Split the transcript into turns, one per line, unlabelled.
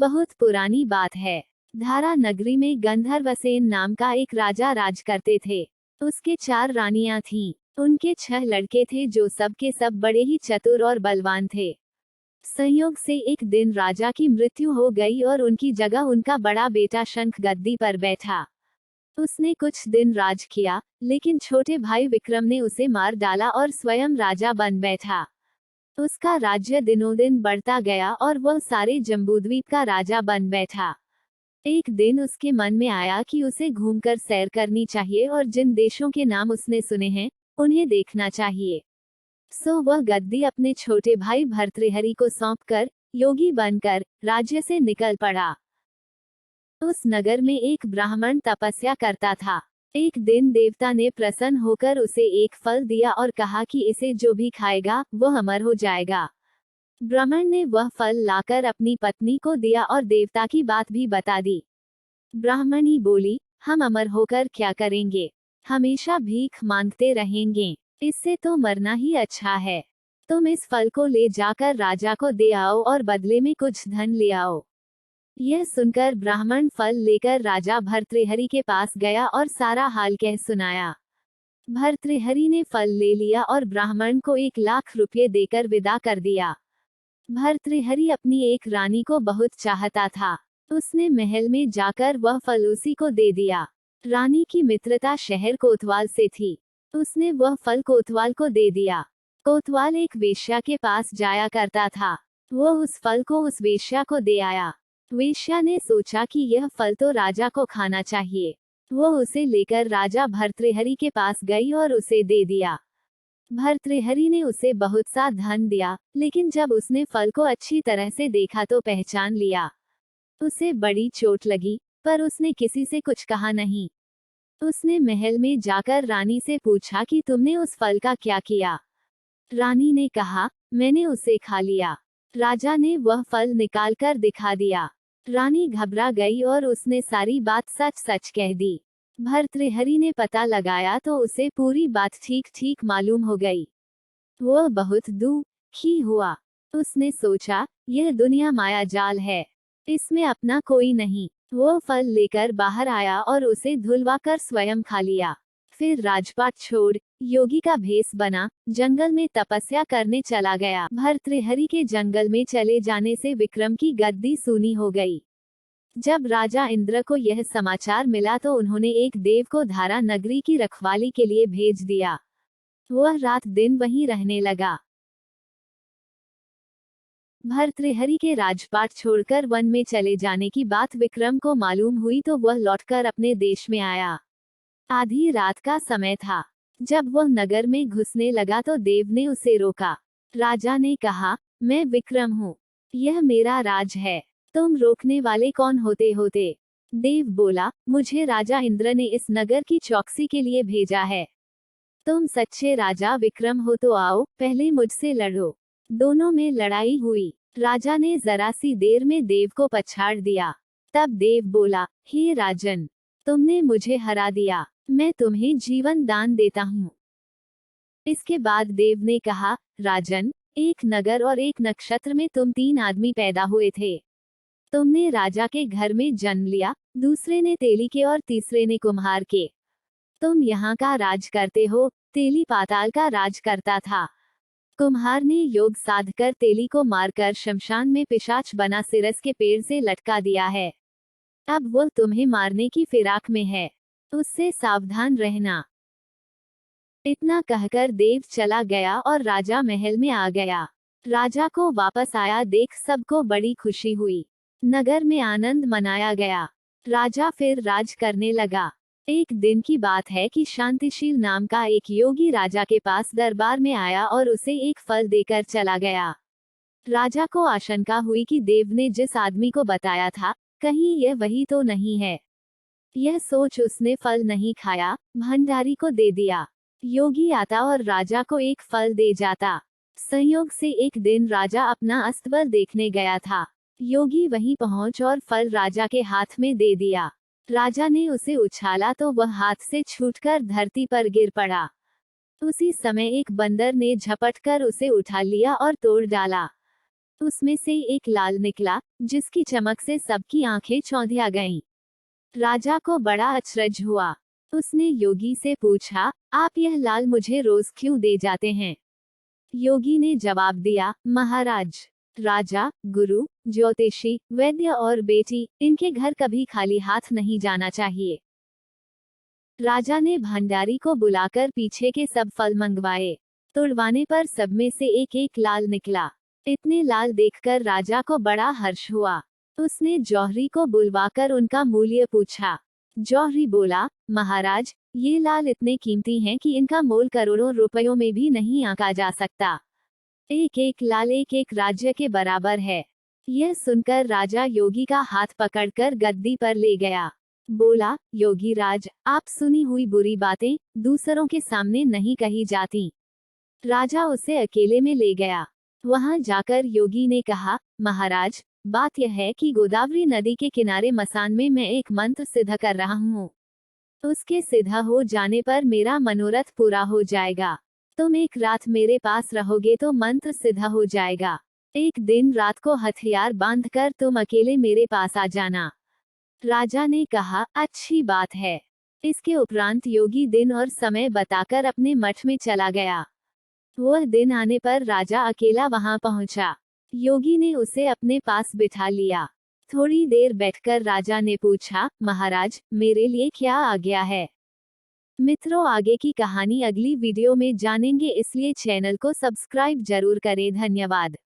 बहुत पुरानी बात है। धारा नगरी में गंधर्वसेन नाम का एक राजा राज करते थे। उसके 4 रानियां थीं। उनके 6 लड़के थे जो सब के सब बड़े ही चतुर और बलवान थे। संयोग से एक दिन राजा की मृत्यु हो गई और उनकी जगह उनका बड़ा बेटा शंख गद्दी पर बैठा। उसने कुछ दिन राज किया, लेकिन छोटे भाई विक्रम ने उसे मार डाला और स्वयं राजा बन बैठा। उसका राज्य दिनों दिन बढ़ता गया और वह सारे जम्बूद्वीप का राजा बन बैठा। एक दिन उसके मन में आया कि उसे घूमकर सैर करनी चाहिए और जिन देशों के नाम उसने सुने हैं, उन्हें देखना चाहिए। सो वह गद्दी अपने छोटे भाई भर्तृहरि को सौंपकर योगी बनकर राज्य से निकल पड़ा। उस नगर में एक ब्राह्मण तपस्या करता था। एक दिन देवता ने प्रसन्न होकर उसे एक फल दिया और कहा कि इसे जो भी खाएगा वह अमर हो जाएगा। ब्राह्मण ने वह फल लाकर अपनी पत्नी को दिया और देवता की बात भी बता दी। ब्राह्मणी बोली, हम अमर होकर क्या करेंगे? हमेशा भीख मांगते रहेंगे। इससे तो मरना ही अच्छा है। तुम इस फल को ले जाकर राजा को दे आओ और बदले में कुछ धन ले आओ। यह सुनकर ब्राह्मण फल लेकर राजा भर्तृहरि के पास गया और सारा हाल कह सुनाया। भर्तृहरि ने फल ले लिया और ब्राह्मण को 1,00,000 रुपये देकर विदा कर दिया। भर्तृहरि अपनी एक रानी को बहुत चाहता था। उसने महल में जाकर वह फल उसी को दे दिया। रानी की मित्रता शहर कोतवाल से थी। उसने वह फल कोतवाल को दे दिया। कोतवाल एक वेश्या के पास जाया करता था। वह उस फल को उस वेश्या को दे आया। वेश्या ने सोचा कि यह फल तो राजा को खाना चाहिए। वह उसे लेकर राजा भर्तृहरि के पास गई और उसे दे दिया। भर्तृहरि ने उसे बहुत सा धन दिया, लेकिन जब उसने फल को अच्छी तरह से देखा तो पहचान लिया। उसे बड़ी चोट लगी, पर उसने किसी से कुछ कहा नहीं। उसने महल में जाकर रानी से पूछा कि तुमने उस फल का क्या किया? रानी ने कहा, मैंने उसे खा लिया। राजा ने वह फल निकालकर दिखा दिया। रानी घबरा गई और उसने सारी बात सच सच कह दी। भर्तृहरि ने पता लगाया तो उसे पूरी बात ठीक ठीक मालूम हो गई। वह बहुत दुखी हुआ। उसने सोचा, यह दुनिया माया जाल है, इसमें अपना कोई नहीं। वो फल लेकर बाहर आया और उसे धुलवाकर स्वयं खा लिया। फिर राजपाट छोड़ योगी का भेष बना जंगल में तपस्या करने चला गया। भर्तृहरि के जंगल में चले जाने से विक्रम की गद्दी सूनी हो गई। जब राजा इंद्र को यह समाचार मिला तो उन्होंने एक देव को धारा नगरी की रखवाली के लिए भेज दिया। वह रात दिन वहीं रहने लगा। भर्तृहरि के राजपाट छोड़कर वन में चले जाने की बात विक्रम को मालूम हुई तो वह लौटकर अपने देश में आया। आधी रात का समय था। जब वह नगर में घुसने लगा तो देव ने उसे रोका। राजा ने कहा, मैं विक्रम हूँ। यह मेरा राज है। तुम रोकने वाले कौन होते? देव बोला, मुझे राजा इंद्र ने इस नगर की चौकसी के लिए भेजा है। तुम सच्चे राजा विक्रम हो तो आओ, पहले मुझसे लड़ो। दोनों में लड़ाई हुई। राजा ने जरा सी देर में देव को पछाड़ दिया। तब देव बोला, हे राजन, तुमने मुझे हरा दिया, मैं तुम्हें जीवन दान देता हूँ। इसके बाद देव ने कहा, राजन, एक नगर और एक नक्षत्र में तुम 3 आदमी पैदा हुए थे। तुमने राजा के घर में जन्म लिया, दूसरे ने तेली के और तीसरे ने कुम्हार के। तुम यहाँ का राज करते हो, तेली पाताल का राज करता था। कुम्हार ने योग साधकर तेली को मारकर शमशान में पिशाच बना सिरस के पेड़ से लटका दिया है। अब वह तुम्हें मारने की फिराक में है, उससे सावधान रहना। इतना कहकर देव चला गया और राजा महल में आ गया। राजा को वापस आया देख सबको बड़ी खुशी हुई। नगर में आनंद मनाया गया। राजा फिर राज करने लगा। एक दिन की बात है कि शांतिशील नाम का एक योगी राजा के पास दरबार में आया और उसे एक फल देकर चला गया। राजा को आशंका हुई कि देव ने जिस आदमी को बताया था, कहीं यह वही तो नहीं है। यह सोच उसने फल नहीं खाया, भंडारी को दे दिया। योगी आता और राजा को एक फल दे जाता। संयोग से एक दिन राजा अपना अस्तबल देखने गया था। योगी वहीं पहुंच और फल राजा के हाथ में दे दिया। राजा ने उसे उछाला तो वह हाथ से छूटकर धरती पर गिर पड़ा। उसी समय एक बंदर ने झपटकर उसे उठा लिया और तोड़ डाला। उसमें से एक लाल निकला, जिसकी चमक से सबकी आंखें चौंधिया गईं। राजा को बड़ा अचरज हुआ। उसने योगी से पूछा, आप यह लाल मुझे रोज क्यों दे जाते हैं? योगी ने जवाब दिया, महाराज, राजा, गुरु, ज्योतिषी, वैद्य और बेटी, इनके घर कभी खाली हाथ नहीं जाना चाहिए। राजा ने भंडारी को बुलाकर पीछे के सब फल मंगवाए। तोड़वाने पर सब में से एक एक लाल निकला। इतने लाल देखकर राजा को बड़ा हर्ष हुआ। उसने जौहरी को बुलवाकर उनका मूल्य पूछा। जौहरी बोला, महाराज, ये लाल इतने कीमती हैं कि इनका मोल करोड़ों रुपयों में भी नहीं आंका जा सकता। एक एक लाल एक एक राज्य के बराबर है। यह सुनकर राजा योगी का हाथ पकड़कर गद्दी पर ले गया। बोला, योगी राज, आप सुनी हुई बुरी बातें दूसरों के सामने नहीं कही जाती। राजा उसे अकेले में ले गया। वहां जाकर योगी ने कहा, महाराज, बात यह है कि गोदावरी नदी के किनारे मसान में मैं एक मंत्र सिद्ध कर रहा हूँ। उसके सिद्ध हो जाने पर मेरा मनोरथ पूरा हो जाएगा। तुम एक रात मेरे पास रहोगे तो मंत्र सिद्ध हो जाएगा। एक दिन रात को हथियार बांधकर तुम अकेले मेरे पास आ जाना। राजा ने कहा, अच्छी बात है। इसके उपरांत योगी दिन और समय बताकर अपने मठ में चला गया। वह दिन आने पर राजा अकेला वहां पहुंचा। योगी ने उसे अपने पास बिठा लिया। थोड़ी देर बैठकर राजा ने पूछा, महाराज, मेरे लिए क्या आज्ञा है? मित्रों, आगे की कहानी अगली वीडियो में जानेंगे, इसलिए चैनल को सब्सक्राइब जरूर करें। धन्यवाद।